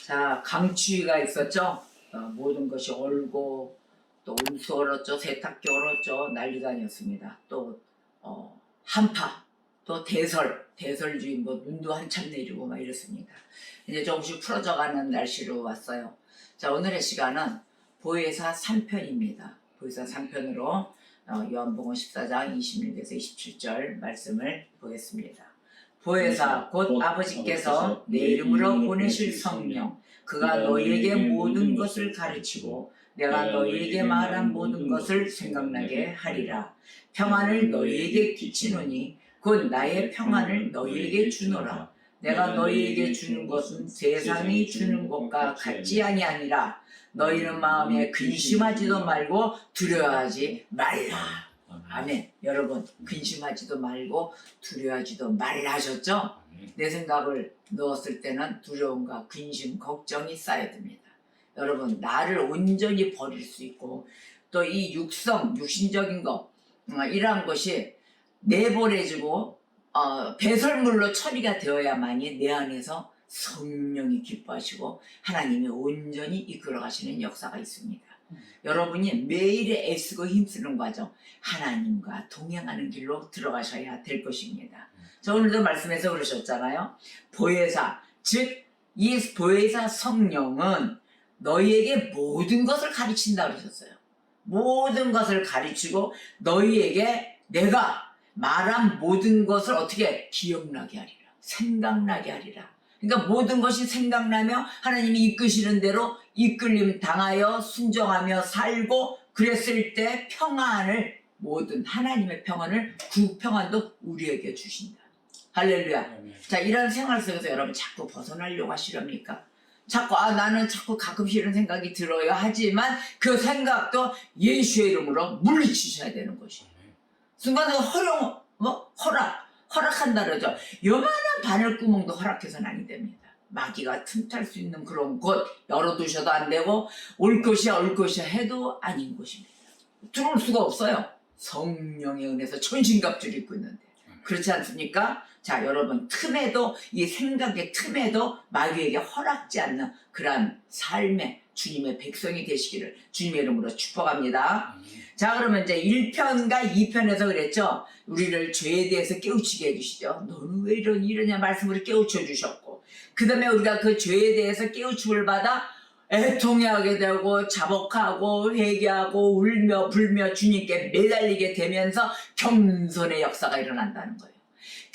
자, 강추위가 있었죠. 모든 것이 얼고 또 온수 얼었죠. 세탁기 얼었죠. 난리가 아니었습니다. 또 한파, 또 대설주의 눈도 한참 내리고 막 이렇습니다. 이제 조금씩 풀어져가는 날씨로 왔어요. 자, 오늘의 시간은 보혜사 3편입니다. 보혜사 3편으로 요한복음 14장 26에서 27절 말씀을 보겠습니다. 보혜사 곧 아버지께서 내 이름으로 보내실 성령, 그가 너희에게 모든 것을 가르치고 내가 너희에게 말한 모든 것을 생각나게 하리라. 평안을 너희에게 끼치노니 곧 나의 평안을 너희에게 주노라. 내가 너희에게 주는 것은 세상이 주는 것과 같지 아니하니라. 너희는 마음에 근심하지도 말고 두려워하지 말라. 아멘. 여러분, 근심하지도 말고 두려워하지도 말라 하셨죠? 내 생각을 넣었을 때는 두려움과 근심, 걱정이 쌓여야 됩니다. 여러분, 나를 온전히 버릴 수 있고 또 이 육신적인 것 이러한 것이 내보내지고 배설물로 처리가 되어야만이 내 안에서 성령이 기뻐하시고 하나님이 온전히 이끌어 가시는 역사가 있습니다. 여러분이 매일 애쓰고 힘쓰는 과정, 하나님과 동행하는 길로 들어가셔야 될 것입니다. 자, 오늘도 말씀에서 그러셨잖아요. 보혜사, 즉 이 보혜사 성령은 너희에게 모든 것을 가르친다 그러셨어요. 모든 것을 가르치고 너희에게 내가 말한 모든 것을 어떻게 기억나게 하리라, 생각나게 하리라. 그러니까 모든 것이 생각나며 하나님이 이끄시는 대로 이끌림 당하여 순종하며 살고 그랬을 때 평안을, 모든 하나님의 평안을, 그 평안도 우리에게 주신다. 할렐루야. 자, 이런 생활 속에서 여러분 자꾸 벗어나려고 하시렵니까? 자꾸 나는 자꾸 가끔씩 이런 생각이 들어요 하지만 그 생각도 예수의 이름으로 물리치셔야 되는 것이에요. 순간적으로 허락한다 그러죠. 요만한 바늘구멍도 허락해서는 아니 됩니다. 마귀가 틈탈 수 있는 그런 곳 열어두셔도 안 되고 올 것이야 해도 아닌 곳입니다. 들어올 수가 없어요. 성령의 은혜에서 천신갑주를 입고 있는데 그렇지 않습니까? 자, 여러분, 틈에도, 이 생각의 틈에도 마귀에게 허락지 않는 그러한 삶의 주님의 백성이 되시기를 주님의 이름으로 축복합니다. 자, 그러면 이제 1편과 2편에서 그랬죠. 우리를 죄에 대해서 깨우치게 해주시죠. 너는 왜 이러냐 말씀으로 깨우쳐 주셨고, 그 다음에 우리가 그 죄에 대해서 깨우침을 받아 애통해하게 되고 자복하고 회개하고 울며 불며 주님께 매달리게 되면서 겸손의 역사가 일어난다는 거예요.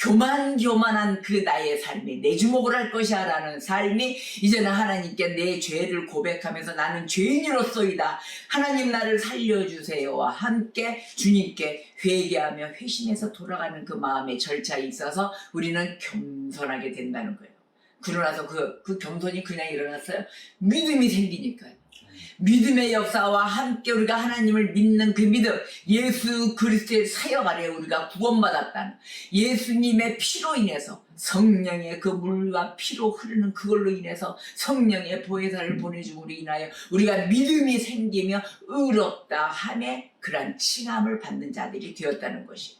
교만한 그 나의 삶이 내 주목을 할 것이야 라는 삶이 이제는 하나님께 내 죄를 고백하면서 나는 죄인으로서이다, 하나님 나를 살려주세요와 함께 주님께 회개하며 회심해서 돌아가는 그 마음의 절차에 있어서 우리는 겸손하게 된다는 거예요. 그러나서 그 겸손이 그냥 일어났어요? 믿음이 생기니까요. 믿음의 역사와 함께 우리가 하나님을 믿는 그 믿음, 예수 그리스도의 사역 아래 우리가 구원받았다는 예수님의 피로 인해서, 성령의 그 물과 피로 흐르는 그걸로 인해서 성령의 보혜사를 보내줌으로 인하여 우리가 믿음이 생기며 의롭다 함에 그러한 칭함을 받는 자들이 되었다는 것이에요.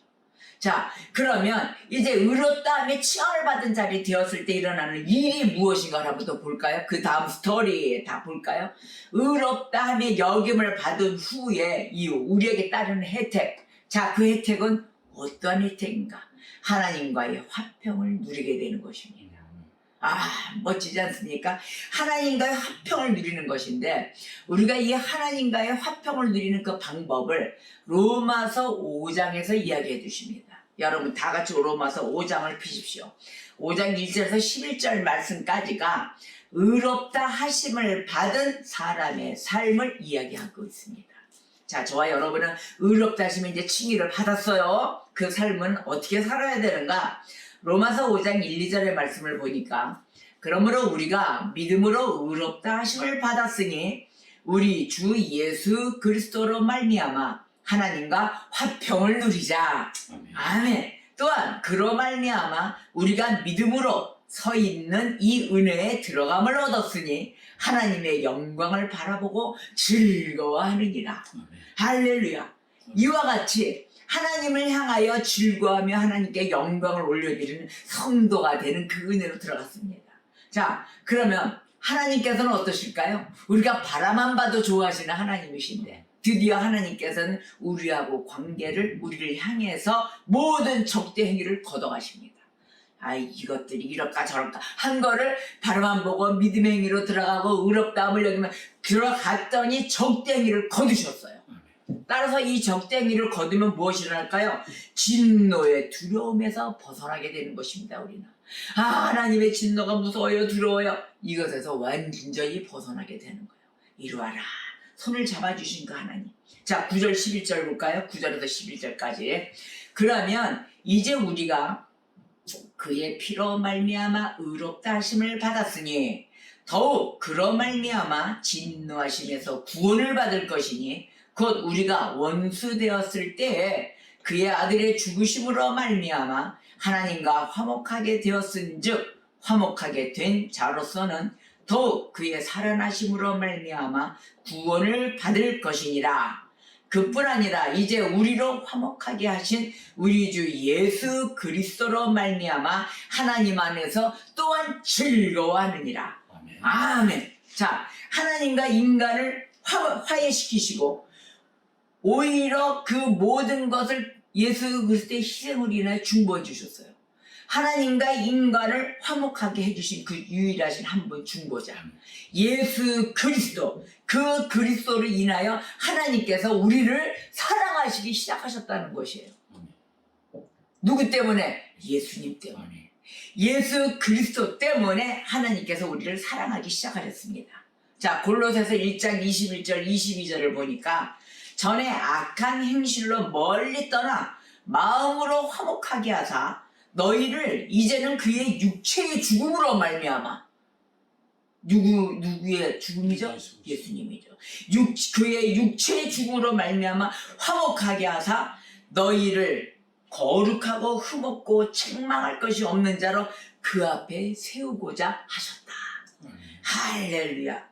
자, 그러면 이제 의롭다 함에 칭함을 받은 자리 되었을 때 일어나는 일이 무엇인가 한번 더 볼까요? 그 다음 스토리 다 볼까요? 의롭다 함에 여김을 받은 후에 이후 우리에게 따르는 혜택. 자, 그 혜택은 어떠한 혜택인가? 하나님과의 화평을 누리게 되는 것입니다. 멋지지 않습니까? 하나님과의 화평을 누리는 것인데, 우리가 이 하나님과의 화평을 누리는 그 방법을 로마서 5장에서 이야기해 주십니다. 여러분 다 같이 로마서 5장을 펴십시오. 5장 1절에서 11절 말씀까지가 의롭다 하심을 받은 사람의 삶을 이야기하고 있습니다. 자, 저와 여러분은 의롭다 하심을 이제 칭의를 받았어요. 그 삶은 어떻게 살아야 되는가? 로마서 5장 1, 2절의 말씀을 보니까, 그러므로 우리가 믿음으로 의롭다 하심을 받았으니 우리 주 예수 그리스도로 말미암아 하나님과 화평을 누리자. 아멘. 또한 그로 말미암아 우리가 믿음으로 서 있는 이 은혜에 들어감을 얻었으니 하나님의 영광을 바라보고 즐거워하느니라. 할렐루야. 이와 같이 하나님을 향하여 즐거워하며 하나님께 영광을 올려드리는 성도가 되는 그 은혜로 들어갔습니다. 자, 그러면 하나님께서는 어떠실까요? 우리가 바라만 봐도 좋아하시는 하나님이신데 드디어 하나님께서는 우리를 향해서 모든 적대 행위를 걷어가십니다. 이것들이 이럴까 저럴까 한 거를 바라만 보고 믿음의 행위로 들어가고 의롭다함을 여기면 들어갔더니 적대 행위를 거두셨어요. 따라서 이 적대 행위를 거두면 무엇이 일어날까요? 진노의 두려움에서 벗어나게 되는 것입니다. 우리는 하나님의 진노가 무서워요, 두려워요. 이것에서 완전히 벗어나게 되는 거예요. 이루어라. 손을 잡아주신 그 하나님. 자, 9절 11절 볼까요? 9절에서 11절까지. 그러면 이제 우리가 그의 피로 말미암아 의롭다 하심을 받았으니 더욱 그로 말미암아 진노하심에서 구원을 받을 것이니 곧 우리가 원수 되었을 때에 그의 아들의 죽으심으로 말미암아 하나님과 화목하게 되었은즉 화목하게 된 자로서는 더욱 그의 살아나심으로 말미암아 구원을 받을 것이니라. 그뿐 아니라 이제 우리로 화목하게 하신 우리 주 예수 그리스도로 말미암아 하나님 안에서 또한 즐거워하느니라. 아멘. 아멘. 자, 하나님과 인간을 화해시키시고 오히려 그 모든 것을 예수 그리스도의 희생으로 인하여 중보해 주셨어요. 하나님과 인간을 화목하게 해주신 그 유일하신 한 분 중보자 예수 그리스도, 그 그리스도로 인하여 하나님께서 우리를 사랑하시기 시작하셨다는 것이에요. 누구 때문에? 예수님 때문에. 예수 그리스도 때문에 하나님께서 우리를 사랑하기 시작하셨습니다. 자, 골로새서 1장 21절 22절을 보니까 전에 악한 행실로 멀리 떠나 마음으로 화목하게 하사 너희를 이제는 그의 육체의 죽음으로 말미암아 누구의 죽음이죠? 예수님이죠. 그의 육체의 죽음으로 말미암아 화목하게 하사 너희를 거룩하고 흠없고 책망할 것이 없는 자로 그 앞에 세우고자 하셨다. 할렐루야.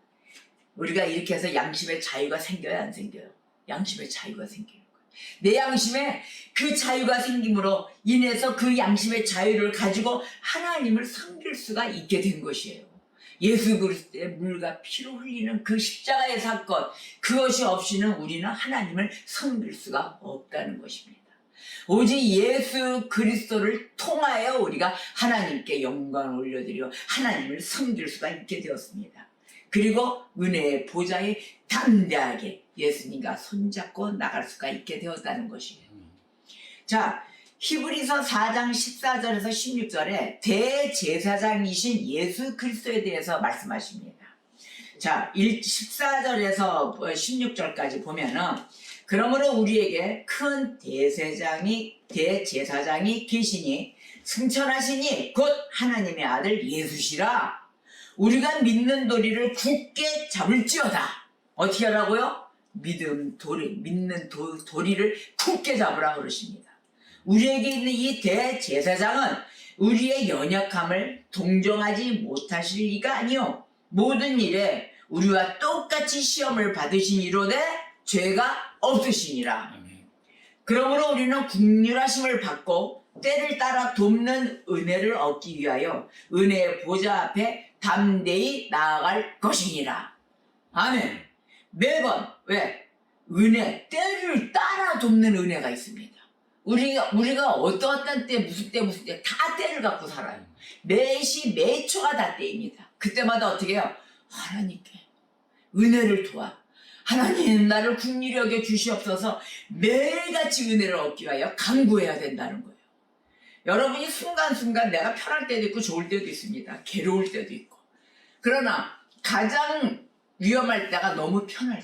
우리가 이렇게 해서 양심의 자유가 생겨야 안 생겨요? 양심의 자유가 생겨요. 내 양심에 그 자유가 생김으로 인해서 그 양심의 자유를 가지고 하나님을 섬길 수가 있게 된 것이에요. 예수 그리스도의 물과 피로 흘리는 그 십자가의 사건, 그것이 없이는 우리는 하나님을 섬길 수가 없다는 것입니다. 오직 예수 그리스도를 통하여 우리가 하나님께 영광을 올려드리고 하나님을 섬길 수가 있게 되었습니다. 그리고 은혜의 보좌에 담대하게 예수님과 손잡고 나갈 수가 있게 되었다는 것이에요. 자, 히브리서 4장 14절에서 16절에 대제사장이신 예수 그리스도에 대해서 말씀하십니다. 자, 14절에서 16절까지 보면은 그러므로 우리에게 큰 대제사장이 계시니 승천하시니 곧 하나님의 아들 예수시라. 우리가 믿는 도리를 굳게 잡을지어다. 어떻게 하라고요? 믿는 도리를 굳게 잡으라 그러십니다. 우리에게 있는 이 대제사장은 우리의 연약함을 동정하지 못하실 리가 아니요 모든 일에 우리와 똑같이 시험을 받으시니로되 죄가 없으시니라. 그러므로 우리는 긍휼하심을 받고 때를 따라 돕는 은혜를 얻기 위하여 은혜의 보좌 앞에 담대히 나아갈 것이니라. 아멘. 매번 왜? 때를 따라 돕는 은혜가 있습니다. 우리가 어떠한 때 무슨 때 다 때를 갖고 살아요. 매시 매초가 다 때입니다. 그때마다 어떻게 해요? 하나님께 은혜를 도와. 하나님 나를 긍휼히 여겨 주시옵소서. 매일같이 은혜를 얻기 위하여 간구해야 된다는 거예요. 여러분이 순간순간 내가 편할 때도 있고 좋을 때도 있습니다. 괴로울 때도 있고. 그러나 가장 위험할 때가 너무 편할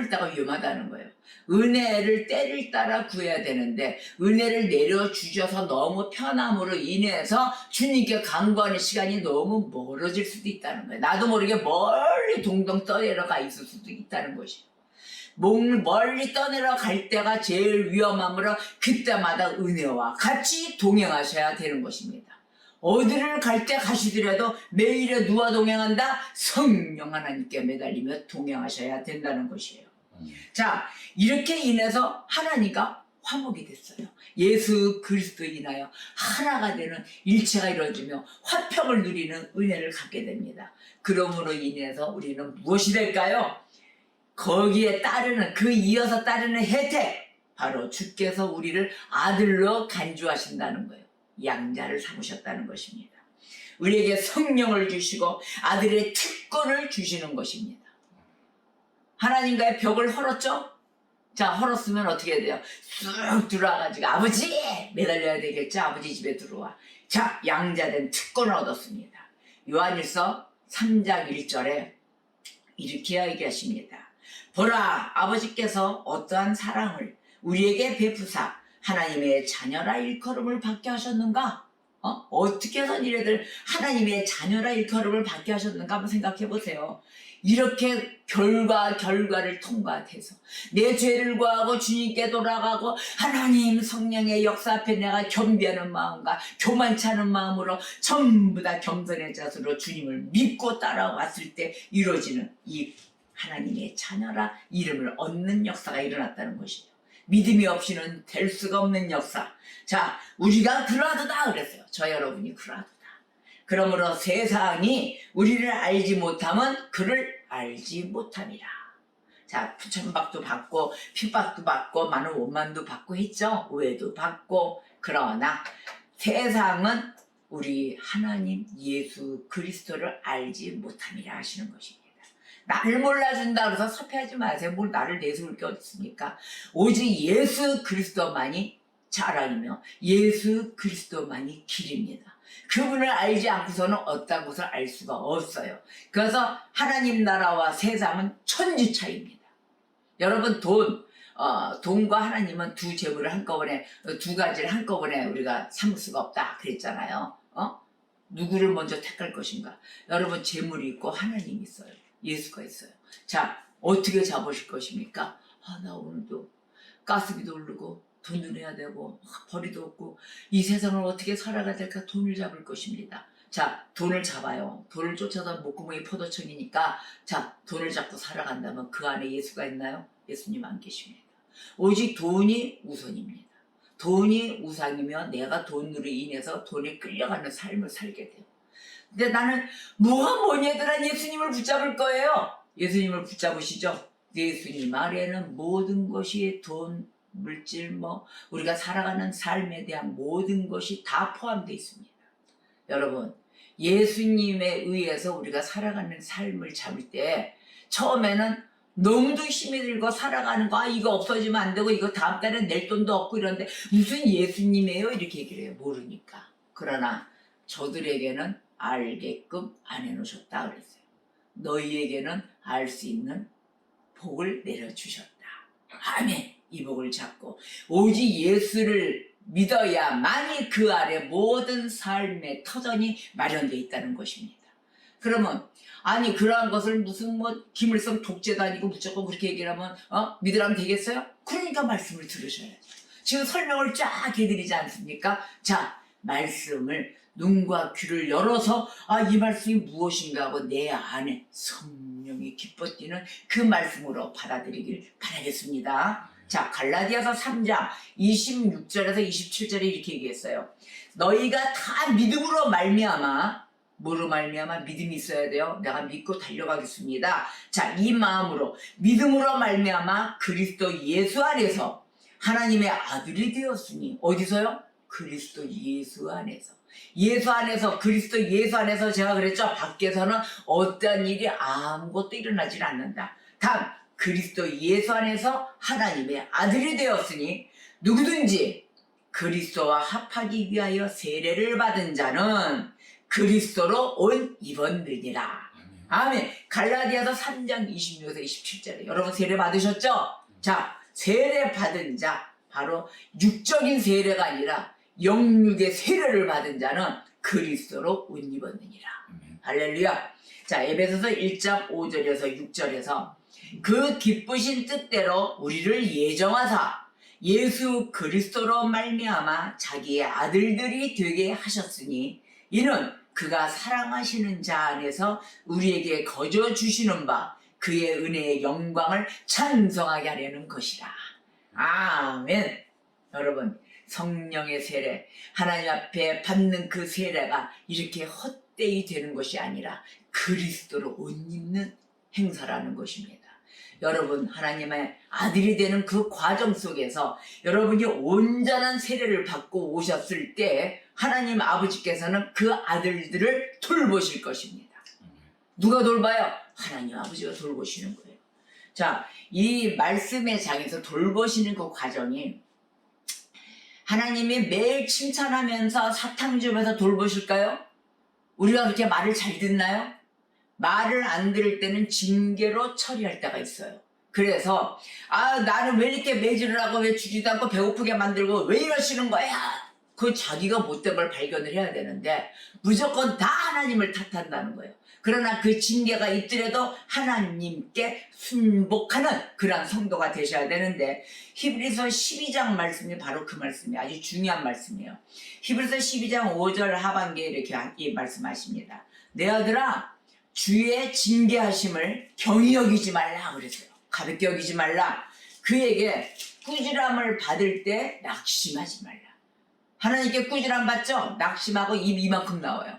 때가 위험하다는 거예요. 은혜를 때를 따라 구해야 되는데 은혜를 내려주셔서 너무 편함으로 인해서 주님께 간구하는 시간이 너무 멀어질 수도 있다는 거예요. 나도 모르게 멀리 동동 떠내려가 있을 수도 있다는 것이에요. 멀리 떠내려갈 때가 제일 위험하므로 그때마다 은혜와 같이 동행하셔야 되는 것입니다. 어디를 갈 때 가시더라도 매일에 누가 동행한다? 성령 하나님께 매달리며 동행하셔야 된다는 것이에요. 자, 이렇게 인해서 하나님과 화목이 됐어요. 예수 그리스도에 인하여 하나가 되는 일체가 이루어지며 화평을 누리는 은혜를 갖게 됩니다. 그러므로 인해서 우리는 무엇이 될까요? 거기에 따르는, 그 이어서 따르는 혜택, 바로 주께서 우리를 아들로 간주하신다는 거예요. 양자를 삼으셨다는 것입니다. 우리에게 성령을 주시고 아들의 특권을 주시는 것입니다. 하나님과의 벽을 헐었죠? 자, 헐었으면 어떻게 돼요? 쑥 들어와가지고 아버지 매달려야 되겠죠? 아버지 집에 들어와. 자, 양자된 특권을 얻었습니다. 요한일서 3장 1절에 이렇게 얘기하십니다. 보라, 아버지께서 어떠한 사랑을 우리에게 베푸사 하나님의 자녀라 일컬음을 받게 하셨는가? 어떻게 해서 니네들 하나님의 자녀라 일컬음을 받게 하셨는가 한번 생각해 보세요. 이렇게 결과를 통과해서 내 죄를 구하고 주님께 돌아가고 하나님 성령의 역사 앞에 내가 겸비하는 마음과 교만치 않은 마음으로 전부 다 겸손의 자세로 주님을 믿고 따라왔을 때 이루어지는 이 하나님의 자녀라 이름을 얻는 역사가 일어났다는 것이죠. 믿음이 없이는 될 수가 없는 역사. 자, 우리가 그러하도다 그랬어요. 저 여러분이 그러하도다. 그러므로 세상이 우리를 알지 못하면 그를 알지 못함이라. 자, 천박도 받고 핍박도 받고 많은 원망도 받고 했죠. 오해도 받고. 그러나 세상은 우리 하나님 예수 그리스도를 알지 못함이라 하시는 것입니다. 나를 몰라준다 그래서 섭외하지 마세요. 뭘 나를 내세울 게 어디 있습니까? 오직 예수 그리스도만이 자랑이며 예수 그리스도만이 길입니다. 그분을 알지 않고서는 어떤 것을 알 수가 없어요. 그래서 하나님 나라와 세상은 천지 차이입니다. 여러분 돈과 하나님은 두 재물을 한꺼번에 두 가지를 한꺼번에 우리가 삼을 수가 없다 그랬잖아요. 누구를 먼저 택할 것인가? 여러분 재물이 있고 하나님이 있어요. 예수가 있어요. 자, 어떻게 잡으실 것입니까? 나 오늘도 가스비도 오르고 돈도 내야 되고 벌이도 없고 이 세상을 어떻게 살아가야 될까? 돈을 잡을 것입니다. 자, 돈을 잡아요. 돈을 쫓아서 목구멍이 포도청이니까 자, 돈을 잡고 살아간다면 그 안에 예수가 있나요? 예수님 안 계십니다. 오직 돈이 우선입니다. 돈이 우상이며 내가 돈으로 인해서 돈에 끌려가는 삶을 살게 돼요. 근데 나는 뭐니 얘들아 예수님을 붙잡을 거예요. 예수님을 붙잡으시죠. 예수님 아래에는 모든 것이 돈, 물질, 우리가 살아가는 삶에 대한 모든 것이 다 포함되어 있습니다. 여러분, 예수님에 의해서 우리가 살아가는 삶을 잡을 때 처음에는 너무도 힘이 들고 살아가는 거 이거 없어지면 안 되고 이거 다음 달엔 낼 돈도 없고 이런데 무슨 예수님이에요? 이렇게 얘기를 해요. 모르니까. 그러나 저들에게는 알게끔 안 해놓으셨다 그랬어요. 너희에게는 알 수 있는 복을 내려주셨다. 아멘. 이 복을 잡고 오직 예수를 믿어야만이 그 아래 모든 삶의 터전이 마련되어 있다는 것입니다. 그러면 아니 그러한 것을 무슨 기물성 독재도 아니고 무조건 그렇게 얘기를 하면 믿으라면 되겠어요? 그러니까 말씀을 들으셔야죠. 지금 설명을 쫙 해드리지 않습니까? 자, 말씀을 눈과 귀를 열어서 이 말씀이 무엇인가 하고 내 안에 성령이 기뻐 뛰는 그 말씀으로 받아들이길 바라겠습니다. 자, 갈라디아서 3장 26절에서 27절에 이렇게 얘기했어요. 너희가 다 믿음으로 말미암아 뭐로 말미암아? 믿음이 있어야 돼요. 내가 믿고 달려가겠습니다. 자, 이 마음으로 믿음으로 말미암아 그리스도 예수 안에서 하나님의 아들이 되었으니 어디서요? 그리스도 예수 안에서. 예수 안에서 그리스도 예수 안에서 제가 그랬죠. 밖에서는 어떤 일이 아무것도 일어나질 않는다. 단 그리스도 예수 안에서 하나님의 아들이 되었으니 누구든지 그리스도와 합하기 위하여 세례를 받은 자는 그리스도로 옷 입었느니라. 아멘. 갈라디아서 3장 26에서 27절에 여러분 세례 받으셨죠? 자, 세례 받은 자 바로 육적인 세례가 아니라 영육의 세례를 받은 자는 그리스도로 옷 입었느니라. 할렐루야. 자, 에베소서 1장 5절에서 6절에서 그 기쁘신 뜻대로 우리를 예정하사 예수 그리스도로 말미암아 자기의 아들들이 되게 하셨으니 이는 그가 사랑하시는 자 안에서 우리에게 거저 주시는 바 그의 은혜의 영광을 찬송하게 하려는 것이라. 아멘. 여러분, 성령의 세례, 하나님 앞에 받는 그 세례가 이렇게 헛되이 되는 것이 아니라 그리스도로 옷 입는 행사라는 것입니다. 여러분, 하나님의 아들이 되는 그 과정 속에서 여러분이 온전한 세례를 받고 오셨을 때 하나님 아버지께서는 그 아들들을 돌보실 것입니다. 누가 돌봐요? 하나님 아버지가 돌보시는 거예요. 자, 이 말씀의 장에서 돌보시는 그 과정이 하나님이 매일 칭찬하면서 사탕 주면서 돌보실까요? 우리가 그렇게 말을 잘 듣나요? 말을 안 들을 때는 징계로 처리할 때가 있어요. 그래서 나는 왜 이렇게 매질을 하고 왜 주지도 않고 배고프게 만들고 왜 이러시는 거야? 그 자기가 못된 걸 발견을 해야 되는데 무조건 다 하나님을 탓한다는 거예요. 그러나 그 징계가 있더라도 하나님께 순복하는 그런 성도가 되셔야 되는데 히브리서 12장 말씀이 바로 그 말씀이 아주 중요한 말씀이에요. 히브리서 12장 5절 하반기에 이렇게 말씀하십니다. 내 아들아, 주의 징계하심을 경히 여기지 말라 그랬어요. 가볍게 여기지 말라. 그에게 꾸지람을 받을 때 낙심하지 말라. 하나님께 꾸지람 받죠? 낙심하고 입 이만큼 나와요.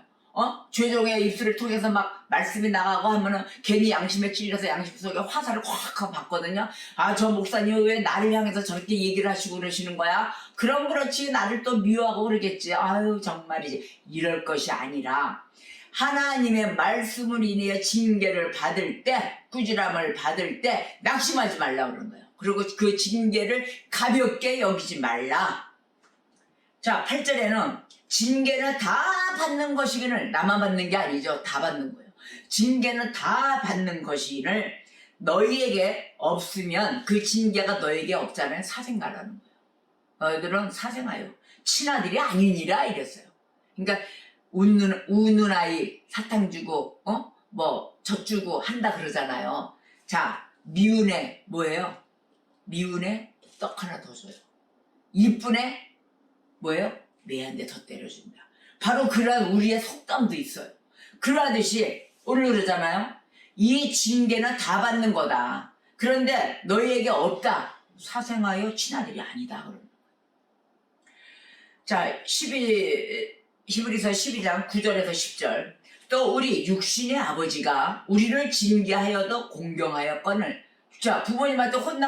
죄종의 입술을 통해서 막 말씀이 나가고 하면은 괜히 양심에 찔려서 양심 속에 화살을 확 하고 받거든요. 저 목사님 왜 나를 향해서 저렇게 얘기를 하시고 그러시는 거야? 그럼 그렇지, 나를 또 미워하고 그러겠지. 아유 정말이지. 이럴 것이 아니라 하나님의 말씀을 인해 징계를 받을 때, 꾸지람을 받을 때 낙심하지 말라 그런 거예요. 그리고 그 징계를 가볍게 여기지 말라. 자, 8절에는 징계는 다 받는 것이기를, 나만 받는 게 아니죠. 다 받는 거예요. 징계는 다 받는 것이기를 너희에게 없으면 그 징계가 너희에게 없자면 사생가라는 거예요. 너희들은 사생아요. 친아들이 아니니라 이랬어요. 그러니까 우는 아이 사탕 주고 젖 주고 한다 그러잖아요. 자, 미운 애 뭐예요? 미운 애 떡 하나 더 줘요. 이쁜 애 뭐예요? 매한대 더 때려준다. 바로 그런 우리의 속담도 있어요. 그러듯이 오늘 그러잖아요. 이 징계는 다 받는 거다. 그런데 너희에게 없다. 사생하여 친아들이 아니다. 그러는 거예요. 자, 히브리서 12장 9절에서 10절. 또 우리 육신의 아버지가 우리를 징계하여도 공경하였거늘. 자, 부모님한테 혼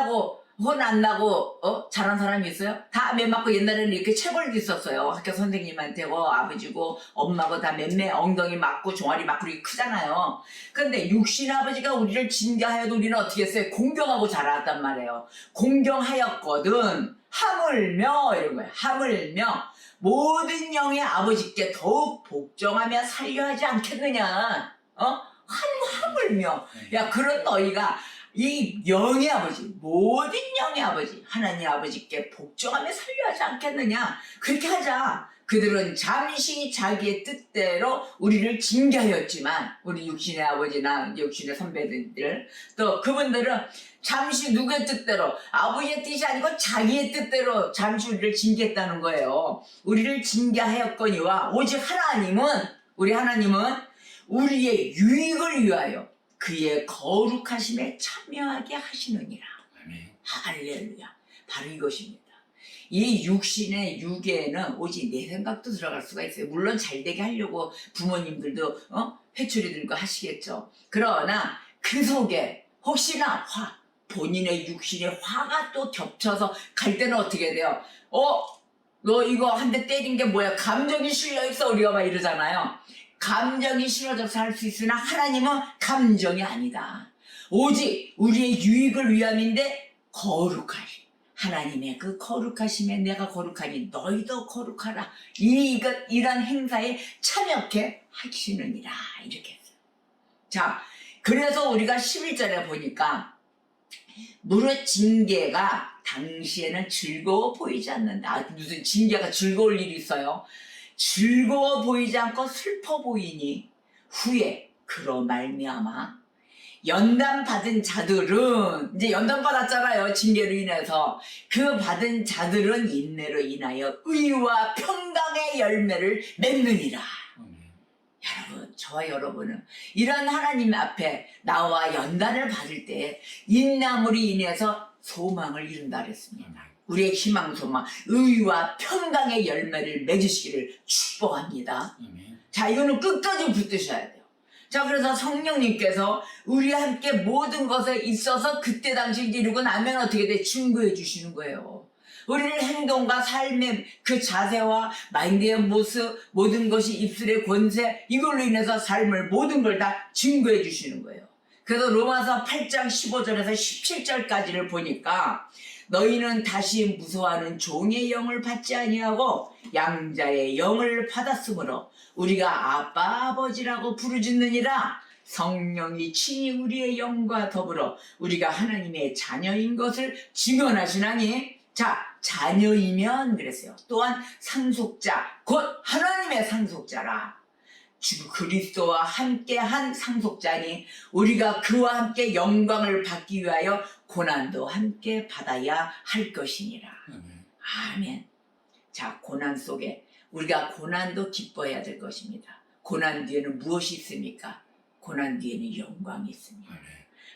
안 나고 잘한 사람이 있어요? 다 매 맞고 옛날에는 이렇게 체벌도 있었어요. 학교 선생님한테 아버지고 엄마고 다 맴매 엉덩이 맞고 종아리 맞고 이렇게 크잖아요. 근데 육신 아버지가 우리를 징계하여도 우리는 어떻게 했어요? 공경하고 자랐단 말이에요. 공경하였거든 하물며 이런 거예요. 하물며 모든 영의 아버지께 더욱 복종하며 살려 하지 않겠느냐. 하물며 야, 그런 너희가 이 영의 아버지, 모든 영의 아버지, 하나님 아버지께 복종하며 살려하지 않겠느냐. 그렇게 하자. 그들은 잠시 자기의 뜻대로 우리를 징계하였지만, 우리 육신의 아버지나 육신의 선배들, 또 그분들은 잠시 누구의 뜻대로, 아버지의 뜻이 아니고 자기의 뜻대로 잠시 우리를 징계했다는 거예요. 우리를 징계하였거니와 오직 우리 하나님은 우리의 유익을 위하여 그의 거룩하심에 참여하게 하시느니라. 아멘. 할렐루야. 바로 이것입니다. 이 육신의 유괴에는 오직 내 생각도 들어갈 수가 있어요. 물론 잘되게 하려고 부모님들도 회초리 들고 하시겠죠. 그러나 그 속에 혹시나 본인의 육신의 화가 또 겹쳐서 갈 때는 어떻게 돼요? 너 이거 한 대 때린 게 뭐야? 감정이 실려있어. 우리가 막 이러잖아요. 감정이 실어져서 할 수 있으나 하나님은 감정이 아니다. 오직 우리의 유익을 위함인데 거룩하리. 하나님의 그 거룩하심에 내가 거룩하니 너희도 거룩하라. 이런 행사에 참여케 하시느니라. 이렇게 했어요. 자, 그래서 우리가 11절에 보니까 무릇 징계가 당시에는 즐거워 보이지 않는다. 무슨 징계가 즐거울 일이 있어요? 즐거워 보이지 않고 슬퍼 보이니 후에 그로 말미암아 연단 받은 자들은 이제 연단 받았잖아요. 징계로 인해서 그 받은 자들은 인내로 인하여 의와 평강의 열매를 맺느니라. 여러분, 저와 여러분은 이런 하나님 앞에 나와 연단을 받을 때 인내함으로 인해서 소망을 이룬다 그랬습니다. 우리의 희망, 소망, 의와 평강의 열매를 맺으시기를 축복합니다. 자, 이거는 끝까지 붙드셔야 돼요. 자, 그래서 성령님께서 우리와 함께 모든 것에 있어서 그때 당시를 이루고 나면 어떻게 돼? 증거해 주시는 거예요. 우리를 행동과 삶의 그 자세와 마인드의 모습, 모든 것이 입술의 권세, 이걸로 인해서 삶을 모든 걸 다 증거해 주시는 거예요. 그래서 로마서 8장 15절에서 17절까지를 보니까 너희는 다시 무서워하는 종의 영을 받지 아니하고 양자의 영을 받았으므로 우리가 아빠 아버지라고 부르짖느니라. 성령이 친히 우리의 영과 더불어 우리가 하나님의 자녀인 것을 증언하시나니. 자, 자녀이면 그랬어요. 또한 상속자 곧 하나님의 상속자라. 주 그리스도와 함께한 상속자니 우리가 그와 함께 영광을 받기 위하여 고난도 함께 받아야 할 것이니라. 아멘. 자, 고난 속에 우리가 고난도 기뻐해야 될 것입니다. 고난 뒤에는 무엇이 있습니까? 고난 뒤에는 영광이 있습니다.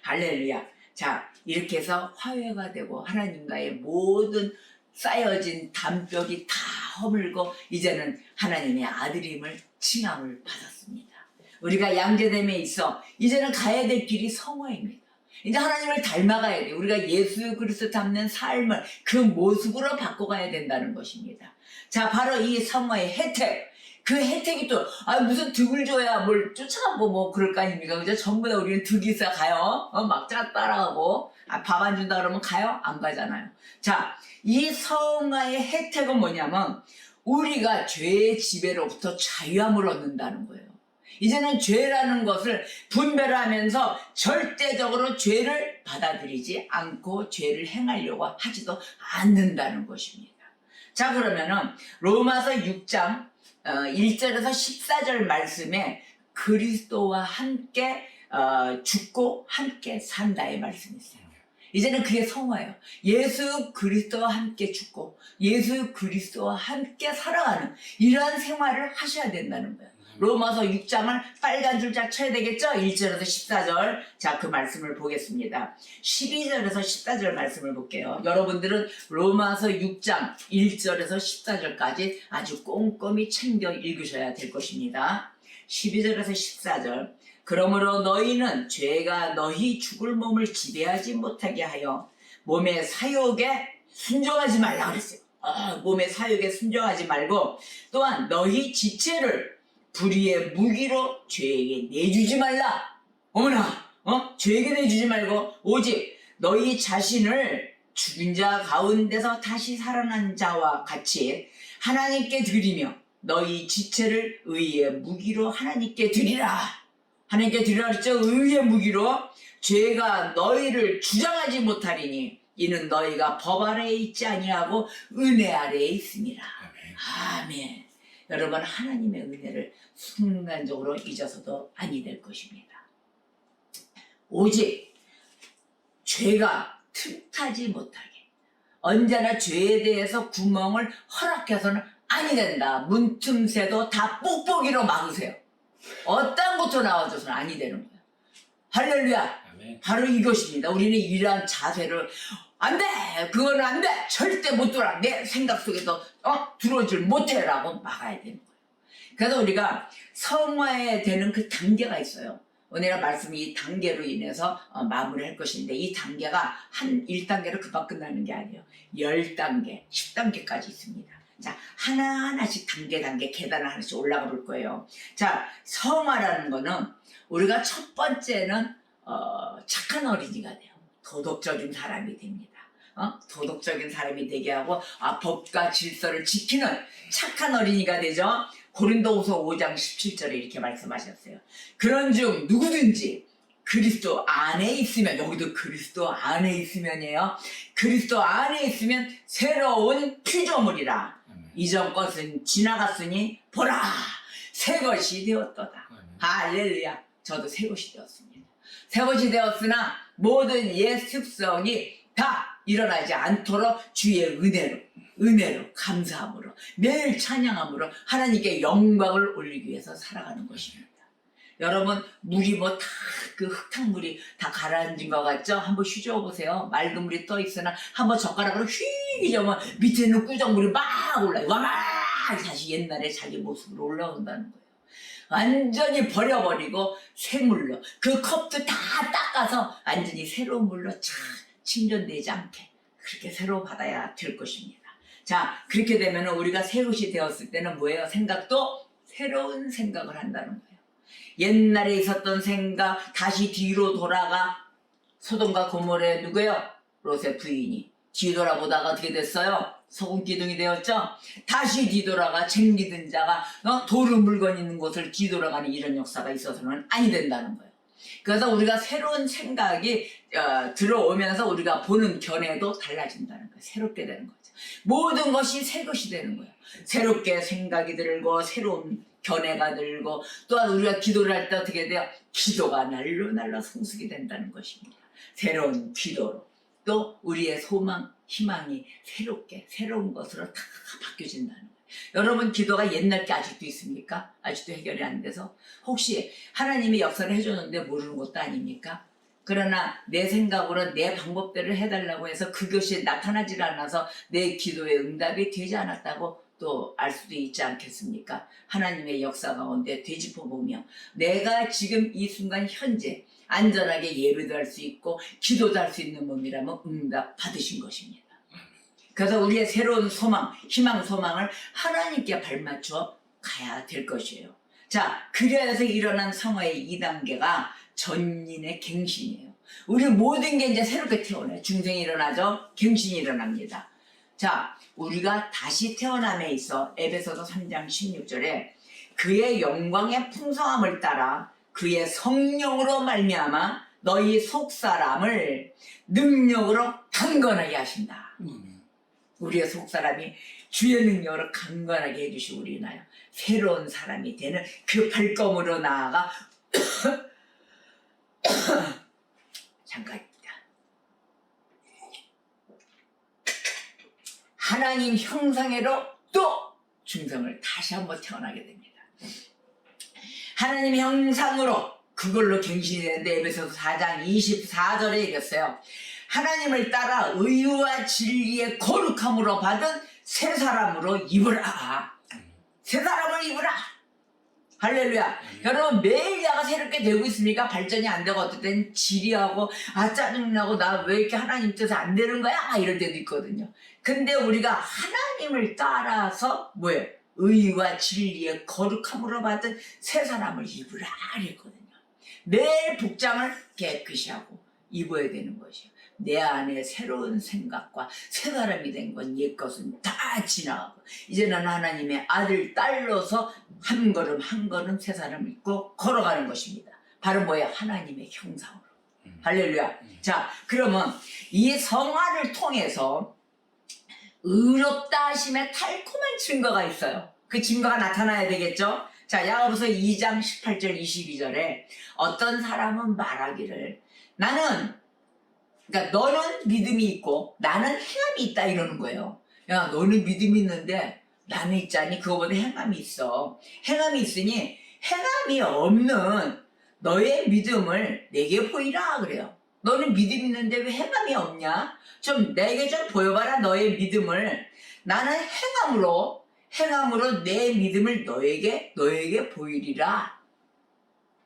할렐루야. 자, 이렇게 해서 화해가 되고 하나님과의 모든 쌓여진 담벽이 다 허물고 이제는 하나님의 아들임을 칭함을 받았습니다. 우리가 양제됨에 있어 이제는 가야 될 길이 성화입니다. 이제 하나님을 닮아가야 돼요. 우리가 예수 그리스도 닮는 삶을 그 모습으로 바꿔가야 된다는 것입니다. 자, 바로 이 성화의 혜택. 그 혜택이 또 무슨 득을 줘야 뭘 쫓아가고 뭐 그럴 거 아닙니까? 그죠? 전부 다 우리는 득이 있어야 가요. 막 따라가고 밥 안 준다 그러면 가요? 안 가잖아요. 자, 이 성화의 혜택은 뭐냐면 우리가 죄의 지배로부터 자유함을 얻는다는 거예요. 이제는 죄라는 것을 분별하면서 절대적으로 죄를 받아들이지 않고 죄를 행하려고 하지도 않는다는 것입니다. 자, 그러면은 로마서 6장 1절에서 14절 말씀에 그리스도와 함께 죽고 함께 산다의 말씀이 있어요. 이제는 그게 성화예요. 예수 그리스도와 함께 죽고 예수 그리스도와 함께 살아가는 이러한 생활을 하셔야 된다는 거예요. 로마서 6장을 빨간 줄짝 쳐야 되겠죠? 1절에서 14절. 자, 그 말씀을 보겠습니다. 12절에서 14절 말씀을 볼게요. 여러분들은 로마서 6장 1절에서 14절까지 아주 꼼꼼히 챙겨 읽으셔야 될 것입니다. 12절에서 14절. 그러므로 너희는 죄가 너희 죽을 몸을 지배하지 못하게 하여 몸의 사욕에 순종하지 말라 그랬어요. 몸의 사욕에 순종하지 말고 또한 너희 지체를 불의의 무기로 죄에게 내주지 말라. 어머나, 죄에게 내주지 말고 오직 너희 자신을 죽은 자 가운데서 다시 살아난 자와 같이 하나님께 드리며 너희 지체를 의의 무기로 하나님께 드리라. 하나님께 드리라 그랬죠? 의의 무기로. 죄가 너희를 주장하지 못하리니 이는 너희가 법 아래에 있지 아니하고 은혜 아래에 있습니다. 아멘. 여러분, 하나님의 은혜를 순간적으로 잊어서도 아니 될 것입니다. 오직 죄가 틈타지 못하게 언제나 죄에 대해서 구멍을 허락해서는 아니 된다. 문틈새도 다 뽁뽁이로 막으세요. 어떤 것도 나와줘서는 아니 되는 거예요. 할렐루야. 아멘. 바로 이것입니다. 우리는 이러한 자세를 안 돼! 그거는 안 돼! 절대 못 들어와! 내 생각 속에서 들어오질 못해! 라고 막아야 되는 거예요. 그래서 우리가 성화에 되는 그 단계가 있어요. 오늘의 말씀이 이 단계로 인해서 마무리할 것인데 이 단계가 한 1단계로 금방 끝나는 게 아니에요. 10단계, 10단계까지 있습니다. 자, 하나하나씩 단계 계단을 하나씩 올라가 볼 거예요. 자, 성화라는 거는 우리가 첫 번째는 착한 어린이가 돼요. 도덕적인 사람이 됩니다. 도덕적인 사람이 되게 하고 법과 질서를 지키는 착한 어린이가 되죠. 고린도후서 5장 17절에 이렇게 말씀하셨어요. 그런즉 누구든지 그리스도 안에 있으면, 여기도 그리스도 안에 있으면이에요. 그리스도 안에 있으면 새로운 피조물이라. 이전 것은 지나갔으니 보라 새 것이 되었도다. 할렐루야. 저도 새 것이 되었습니다. 새 것이 되었으나 모든 옛 습성이 다 일어나지 않도록 주의 은혜로 감사함으로 매일 찬양함으로 하나님께 영광을 올리기 위해서 살아가는 것입니다. 여러분, 물이 뭐 다 그 흙탕물이 다 가라앉은 것 같죠? 한번 휘저어 보세요. 맑은 물이 떠 있으나 한번 젓가락으로 휘 이기저만 밑에 있는 꾸정물이 막 올라요. 막 다시 옛날에 자기 모습으로 올라온다는 거예요. 완전히 버려버리고 새 물로 그 컵도 다 닦아서 완전히 새로운 물로 참 침전되지 않게 그렇게 새로 받아야 될 것입니다. 자, 그렇게 되면 우리가 새것이 되었을 때는 뭐예요? 생각도 새로운 생각을 한다는 거예요. 옛날에 있었던 생각 다시 뒤로 돌아가. 소돔과 고모라의 누구예요? 롯의 부인이 뒤돌아보다가 어떻게 됐어요? 소금기둥이 되었죠? 다시 뒤돌아가 챙기던 자가 도루 물건 있는 곳을 뒤돌아가는 이런 역사가 있어서는 아니 된다는 거예요. 그래서 우리가 새로운 생각이 들어오면서 우리가 보는 견해도 달라진다는 거예요. 새롭게 되는 거죠. 모든 것이 새 것이 되는 거예요. 새롭게 생각이 들고 새로운 견해가 들고 또한 우리가 기도를 할 때 어떻게 돼요? 기도가 날로 날로 성숙이 된다는 것입니다. 새로운 기도로 또 우리의 소망, 희망이 새롭게 새로운 것으로 다 바뀌어진다는 거예요. 여러분 기도가 옛날 게 아직도 있습니까? 아직도 해결이 안 돼서 혹시 하나님이 역사를 해줬는데 모르는 것도 아닙니까? 그러나 내 생각으로 내 방법대로 해달라고 해서 그것이 나타나질 않아서 내 기도에 응답이 되지 않았다고 또 알 수도 있지 않겠습니까? 하나님의 역사 가운데 되짚어보며 내가 지금 이 순간 현재 안전하게 예배도 할 수 있고 기도도 할 수 있는 몸이라면 응답 받으신 것입니다. 그래서 우리의 새로운 소망, 희망 소망을 하나님께 발맞춰 가야 될 것이에요. 자, 그래서 일어난 성화의 2단계가 전인의 갱신이에요. 우리 모든 게 이제 새롭게 태어나요. 중생이 일어나죠. 갱신이 일어납니다. 자, 우리가 다시 태어남에 있어 에베소서 3장 16절에 그의 영광의 풍성함을 따라 그의 성령으로 말미암아 너희 속사람을 능력으로 강건하게 하신다. 우리의 속사람이 주의 능력으로 강건하게 해주시고 우리 인하여 새로운 사람이 되는 그 발걸음으로 나아가 잠깐입니다. 하나님 형상으로 또 중생을 다시 한번 태어나게 됩니다. 하나님 형상으로 그걸로 갱신이 되는데 에베소서 4장 24절에 읽었어요. 하나님을 따라 의와 진리의 거룩함으로 받은 새 사람으로 입으라. 새 사람을 입으라. 할렐루야. 여러분 매일 야가 새롭게 되고 있습니까? 발전이 안 되고 어떨 땐 지리하고 짜증나고 나 왜 이렇게 하나님 뜻이 안 되는 거야? 이럴 때도 있거든요. 근데 우리가 하나님을 따라서 뭐예요? 의와 진리의 거룩함으로 받은 새 사람을 입으라 그랬거든요. 매일 복장을 깨끗이 하고 입어야 되는 것이에요. 내 안에 새로운 생각과 새 사람이 된 건 옛것은 다 지나가고 이제는 하나님의 아들 딸로서 한 걸음 한 걸음 새 사람을 입고 걸어가는 것입니다. 바로 뭐야? 하나님의 형상으로. 할렐루야. 자, 그러면 이 성화를 통해서 의롭다 하심의 달콤한 증거가 있어요. 그 증거가 나타나야 되겠죠? 자, 야고보서 2장 18절 22절에 어떤 사람은 말하기를 그러니까 너는 믿음이 있고 나는 행함이 있다 이러는 거예요. 야, 너는 믿음이 있는데 나는 있자니 그거보다 행함이 있어. 행함이 있으니 행함이 없는 너의 믿음을 내게 보이라 그래요. 너는 믿음 있는데 왜 행함이 없냐? 좀 내게 좀 보여봐라 너의 믿음을. 나는 행함으로 내 믿음을 너에게 보이리라.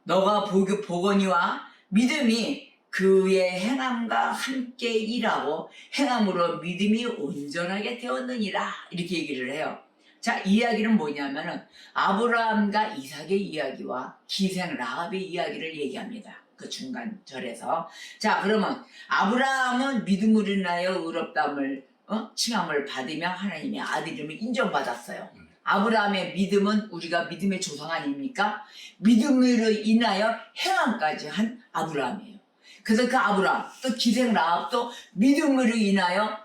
너가 보거니와 믿음이 그의 행함과 함께 일하고 행함으로 믿음이 온전하게 되었느니라. 이렇게 얘기를 해요. 자, 이 이야기는 뭐냐면은 아브라함과 이삭의 이야기와 기생 라합의 이야기를 얘기합니다. 그 중간 절에서. 자, 그러면 아브라함은 믿음으로 인하여 의롭다함을 칭함을 받으며 하나님의 아들임을 인정받았어요. 아브라함의 믿음은 우리가 믿음의 조상 아닙니까? 믿음으로 인하여 행함까지 한 아브라함이에요. 그래서 그 아브라함 또 기생 라합도 믿음으로 인하여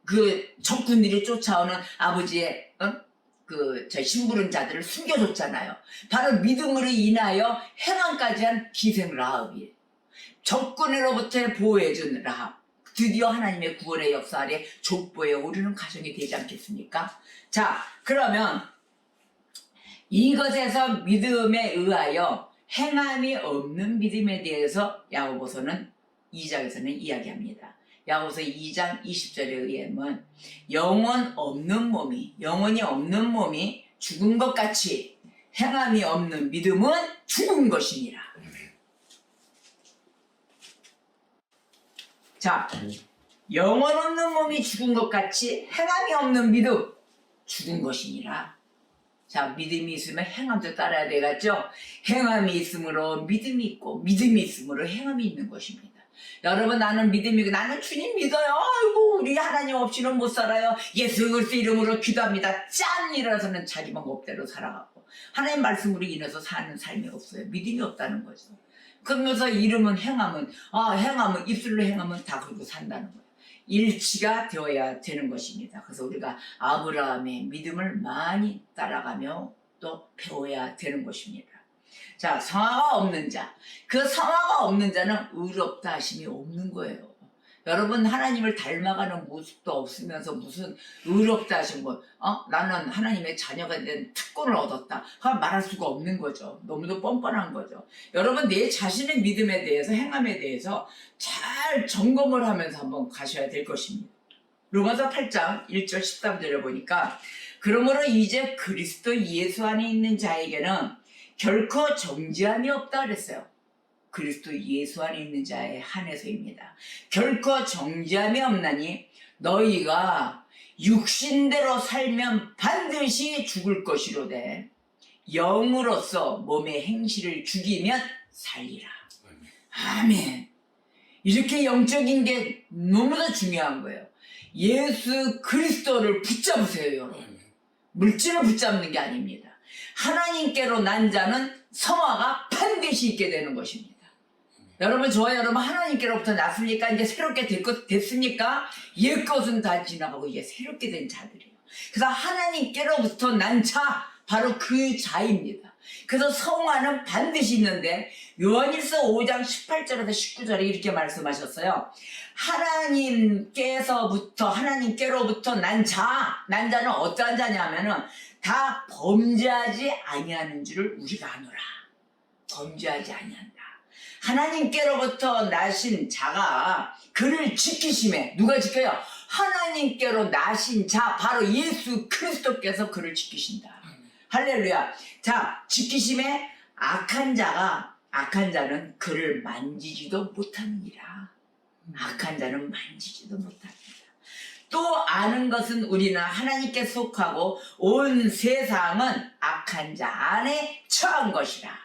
그 적군들이 쫓아오는 아버지의 심부름 자들을 숨겨줬잖아요. 바로 믿음으로 인하여 행함까지 한 기생 라합이에요. 적군으로부터 보호해준 라합. 드디어 하나님의 구원의 역사 아래 족보에 오르는 가정이 되지 않겠습니까? 자, 그러면 이것에서 믿음에 의하여 행함이 없는 믿음에 대해서 야고보서는 2장에서는 이야기합니다. 야고보서 2장 20절에 의하면 영혼이 없는 몸이 죽은 것 같이 행함이 없는 믿음은 죽은 것이니라. 자, 영혼 없는 몸이 죽은 것 같이 행함이 없는 믿음 죽은 것이니라. 자, 믿음이 있으면 행함도 따라야 되겠죠? 행함이 있으므로 믿음이 있고 믿음이 있으므로 행함이 있는 것입니다. 여러분, 나는 믿음이고 나는 주님 믿어요. 아이고, 우리 하나님 없이는 못 살아요. 예수 그리스도 이름으로 기도합니다. 짠! 이라서는 자기 방법대로 살아가고 하나님 말씀으로 인해서 사는 삶이 없어요. 믿음이 없다는 거죠. 그러면서 이름은 행함은 입술로 행하면 다 그러고 산다는 거예요. 일치가 되어야 되는 것입니다. 그래서 우리가 아브라함의 믿음을 많이 따라가며 또 배워야 되는 것입니다. 자, 성화가 없는 자. 그 성화가 없는 자는 의롭다 하심이 없는 거예요. 여러분, 하나님을 닮아가는 모습도 없으면서 무슨 의롭다 하신 것, 나는 하나님의 자녀가 된 특권을 얻었다. 그건 말할 수가 없는 거죠. 너무도 뻔뻔한 거죠. 여러분, 내 자신의 믿음에 대해서, 행함에 대해서 잘 점검을 하면서 한번 가셔야 될 것입니다. 로마서 8장 1절 13절에 보니까 그러므로 이제 그리스도 예수 안에 있는 자에게는 결코 정죄함이 없다 그랬어요. 그리스도 예수 안에 있는 자에 한해서입니다. 결코 정죄함이 없나니 너희가 육신대로 살면 반드시 죽을 것이로되 영으로서 몸의 행실을 죽이면 살리라. 아멘. 이렇게 영적인 게 너무나 중요한 거예요. 예수 그리스도를 붙잡으세요, 여러분. 물질을 붙잡는 게 아닙니다. 하나님께로 난 자는 성화가 반드시 있게 되는 것입니다. 여러분, 저와 여러분 하나님께로부터 났습니까? 이제 새롭게 됐습니까? 옛것은 다 지나가고 이제 새롭게 된 자들이에요. 그래서 하나님께로부터 난 자, 바로 그 자입니다. 그래서 성화는 반드시 있는데 요한일서 5장 18절에서 19절에 이렇게 말씀하셨어요. 하나님께로부터 난 자는 어떠한 자냐면은 다 범죄하지 아니하는 줄을 우리가 아노라. 범죄하지 아니한다. 하나님께로부터 나신 자가 그를 지키심에, 누가 지켜요? 하나님께로 나신 자, 바로 예수 그리스도께서 그를 지키신다. 할렐루야. 자, 지키심에 악한 자는 그를 만지지도 못하느니라. 악한 자는 만지지도 못합니다. 또 아는 것은 우리는 하나님께 속하고 온 세상은 악한 자 안에 처한 것이라.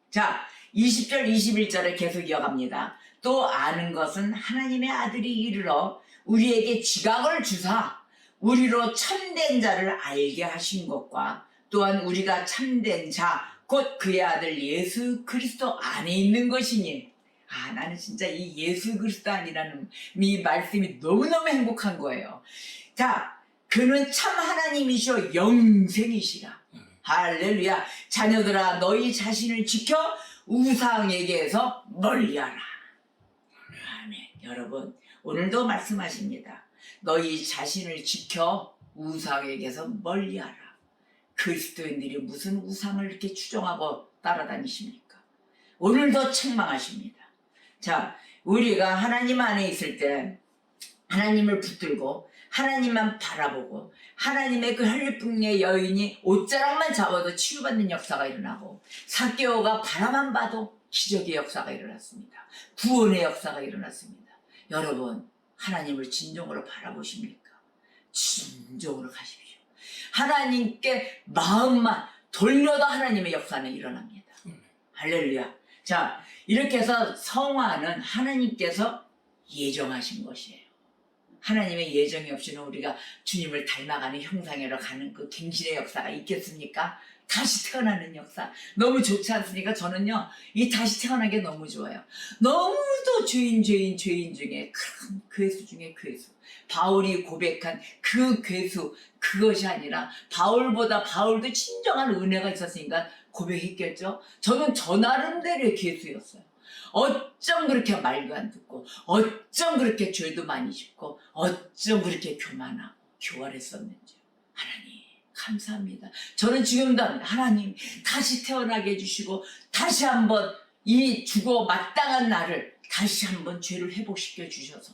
자, 20절 21절에 계속 이어갑니다. 또 아는 것은 하나님의 아들이 이르러 우리에게 지각을 주사 우리로 참된 자를 알게 하신 것과 또한 우리가 참된 자 곧 그의 아들 예수 그리스도 안에 있는 것이니, 나는 진짜 이 예수 그리스도 아니라는 이 말씀이 너무너무 행복한 거예요. 자, 그는 참 하나님이시오 영생이시라. 할렐루야. 자녀들아, 너희 자신을 지켜 우상에게서 멀리하라. 아멘. 여러분, 오늘도 말씀하십니다. 너희 자신을 지켜 우상에게서 멀리하라. 그리스도인들이 무슨 우상을 이렇게 추종하고 따라다니십니까? 오늘도 책망하십니다. 자, 우리가 하나님 안에 있을 때 하나님을 붙들고 하나님만 바라보고 하나님의 그 혈육풍의 여인이 옷자락만 잡아도 치유받는 역사가 일어나고 삭개오가 바라만 봐도 기적의 역사가 일어났습니다. 구원의 역사가 일어났습니다. 여러분, 하나님을 진정으로 바라보십니까? 진정으로 가십시오. 하나님께 마음만 돌려도 하나님의 역사는 일어납니다. 할렐루야. 자, 이렇게 해서 성화는 하나님께서 예정하신 것이에요. 하나님의 예정이 없이는 우리가 주님을 닮아가는 형상으로 가는 그 갱신의 역사가 있겠습니까? 다시 태어나는 역사 너무 좋지 않습니까? 저는요, 이 다시 태어난 게 너무 좋아요. 너무도 죄인 중에 큰 괴수 중에 괴수, 바울이 고백한 그 괴수, 그것이 아니라 바울도 진정한 은혜가 있었으니까 고백했겠죠. 저는 저 나름대로의 괴수였어요. 어쩜 그렇게 말도 안 듣고, 어쩜 그렇게 죄도 많이 짓고, 어쩜 그렇게 교만하고 교활했었는지. 하나님 감사합니다. 저는 지금도 하나님 다시 태어나게 해주시고 다시 한번 이 죽어 마땅한 나를 다시 한번 죄를 회복시켜 주셔서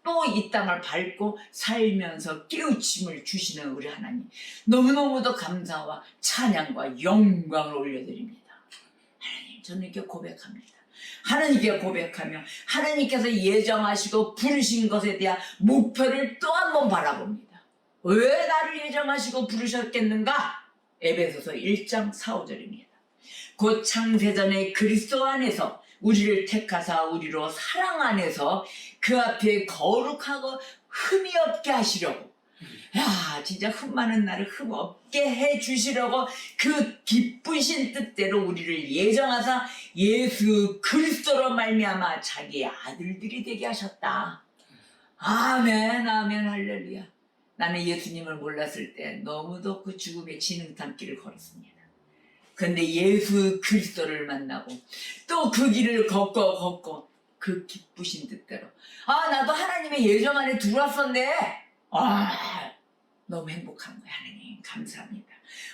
또 이 땅을 밟고 살면서 깨우침을 주시는 우리 하나님, 너무너무도 감사와 찬양과 영광을 올려드립니다. 하나님, 저는 이렇게 고백합니다. 하나님께 고백하며 하나님께서 예정하시고 부르신 것에 대한 목표를 또 한 번 바라봅니다. 왜 나를 예정하시고 부르셨겠는가? 에베소서 1장 4, 5절입니다. 곧 창세전에 그리스도 안에서 우리를 택하사 우리로 사랑 안에서 그 앞에 거룩하고 흠이 없게 하시려고, 야, 진짜 흠 많은 나를 흠 없게 해 주시려고 그 기쁘신 뜻대로 우리를 예정하사 예수 그리스도로 말미암아 자기의 아들들이 되게 하셨다. 아멘, 아멘, 할렐루야. 나는 예수님을 몰랐을 때 너무도 그 죽음의 진흙탕길을 걸었습니다. 근데 예수 그리스도를 만나고 또 그 길을 걷고 그 기쁘신 뜻대로, 아, 나도 하나님의 예정 안에 들어왔었네. 아, 너무 행복한 거예요. 하나님 감사합니다.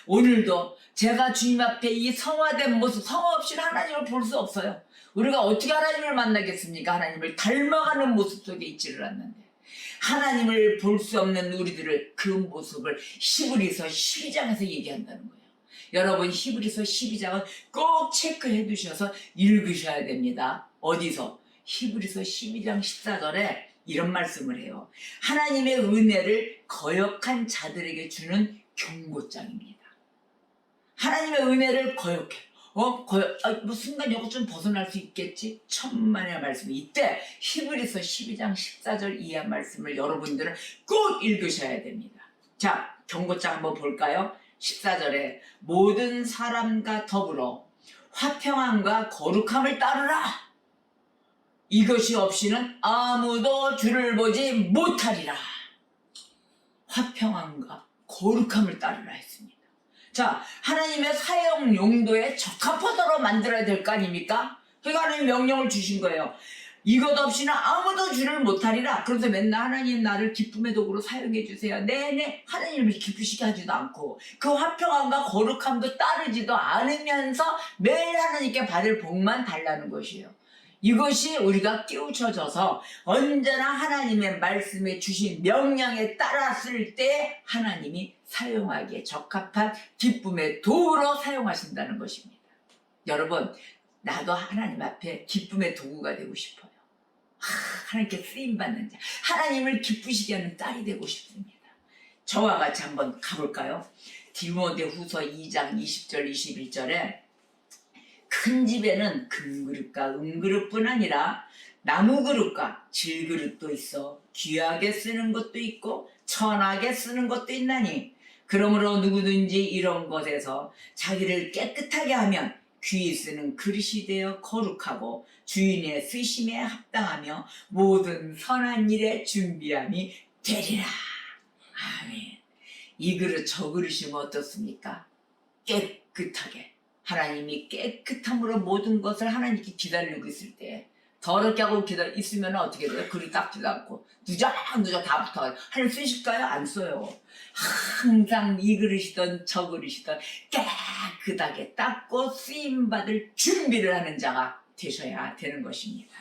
오늘도 제가 주님 앞에 이 성화된 모습, 성화 없이는 하나님을 볼 수 없어요. 우리가 어떻게 하나님을 만나겠습니까? 하나님을 닮아가는 모습 속에 있지를 않는데, 하나님을 볼 수 없는 우리들을 그 모습을 히브리서 12장에서 얘기한다는 거예요. 여러분, 히브리서 12장은 꼭 체크해 두셔서 읽으셔야 됩니다. 어디서? 히브리서 12장 14절에 이런 말씀을 해요. 하나님의 은혜를 거역한 자들에게 주는 경고장입니다. 하나님의 은혜를 거역해. 뭐 순간 이거 좀 벗어날 수 있겠지? 천만의 말씀이 이때 히브리서 12장 14절 이하 말씀을 여러분들은 꼭 읽으셔야 됩니다. 자, 경고장 한번 볼까요? 14절에 모든 사람과 더불어 화평함과 거룩함을 따르라. 이것이 없이는 아무도 주를 보지 못하리라. 화평함과 거룩함을 따르라 했습니다. 자, 하나님의 사용 용도에 적합하도록 만들어야 될 거 아닙니까? 그러니까 하나님 명령을 주신 거예요. 이것 없이는 아무도 주를 못하리라. 그래서 맨날 하나님 나를 기쁨의 도구로 사용해 주세요. 네네. 하나님을 기쁘시게 하지도 않고 그 화평함과 거룩함도 따르지도 않으면서 매일 하나님께 받을 복만 달라는 것이에요. 이것이 우리가 깨우쳐져서 언제나 하나님의 말씀에 주신 명령에 따랐을 때 하나님이 사용하기에 적합한 기쁨의 도구로 사용하신다는 것입니다. 여러분, 나도 하나님 앞에 기쁨의 도구가 되고 싶어요. 하나님께 쓰임받는 자, 하나님을 기쁘시게 하는 딸이 되고 싶습니다. 저와 같이 한번 가볼까요? 디모데후서 2장 20절 21절에 큰 집에는 금그릇과 은그릇뿐 아니라 나무그릇과 질그릇도 있어 귀하게 쓰는 것도 있고 천하게 쓰는 것도 있나니, 그러므로 누구든지 이런 것에서 자기를 깨끗하게 하면 귀히 쓰는 그릇이 되어 거룩하고 주인의 쓰심에 합당하며 모든 선한 일에 준비함이 되리라. 아멘. 이 그릇 저 그릇이면 어떻습니까? 깨끗하게, 하나님이 깨끗함으로 모든 것을 하나님께 기다리고 있을 때 더럽게 하고 있으면 어떻게 돼요? 그릇 닦지도 않고 누적누적 다 붙어요. 하나님 쓰실까요? 안 써요. 항상 이 그릇이든 저 그릇이든 깨끗하게 닦고 쓰임받을 준비를 하는 자가 되셔야 되는 것입니다.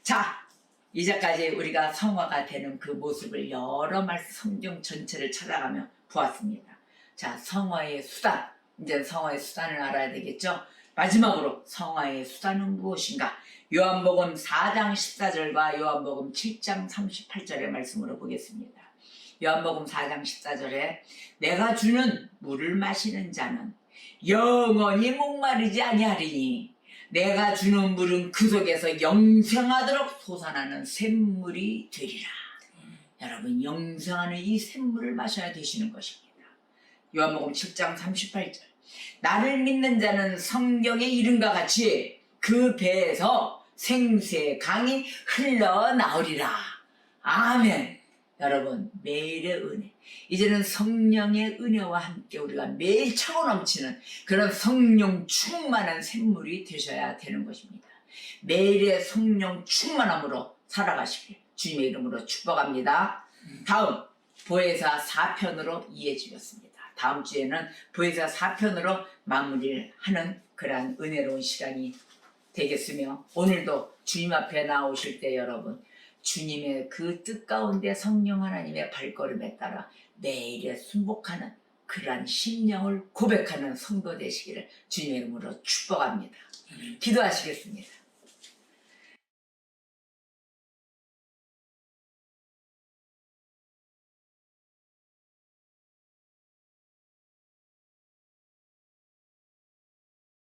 자, 이제까지 우리가 성화가 되는 그 모습을 여러 말씀 성경 전체를 찾아가며 보았습니다. 자, 성화의 수단, 이제 성화의 수단을 알아야 되겠죠? 마지막으로 성화의 수단은 무엇인가? 요한복음 4장 14절과 요한복음 7장 38절의 말씀으로 보겠습니다. 요한복음 4장 14절에 내가 주는 물을 마시는 자는 영원히 목마르지 아니하리니 내가 주는 물은 그 속에서 영생하도록 솟아나는 샘물이 되리라. 여러분, 영생하는 이 샘물을 마셔야 되시는 것입니다. 요한복음 7장 38절 나를 믿는 자는 성경에 이른과 같이 그 배에서 생수의 강이 흘러나오리라. 아멘. 여러분, 매일의 은혜, 이제는 성령의 은혜와 함께 우리가 매일 차고 넘치는 그런 성령 충만한 샘물이 되셔야 되는 것입니다. 매일의 성령 충만함으로 살아가시길 주님의 이름으로 축복합니다. 다음 보혜사 4편으로 이어지겠습니다. 다음 주에는 보혜사 4편으로 마무리를 하는 그러한 은혜로운 시간이 되겠으며 오늘도 주님 앞에 나오실 때 여러분 주님의 그 뜻 가운데 성령 하나님의 발걸음에 따라 매일에 순복하는 그러한 심령을 고백하는 성도 되시기를 주님의 이름으로 축복합니다. 기도하시겠습니다.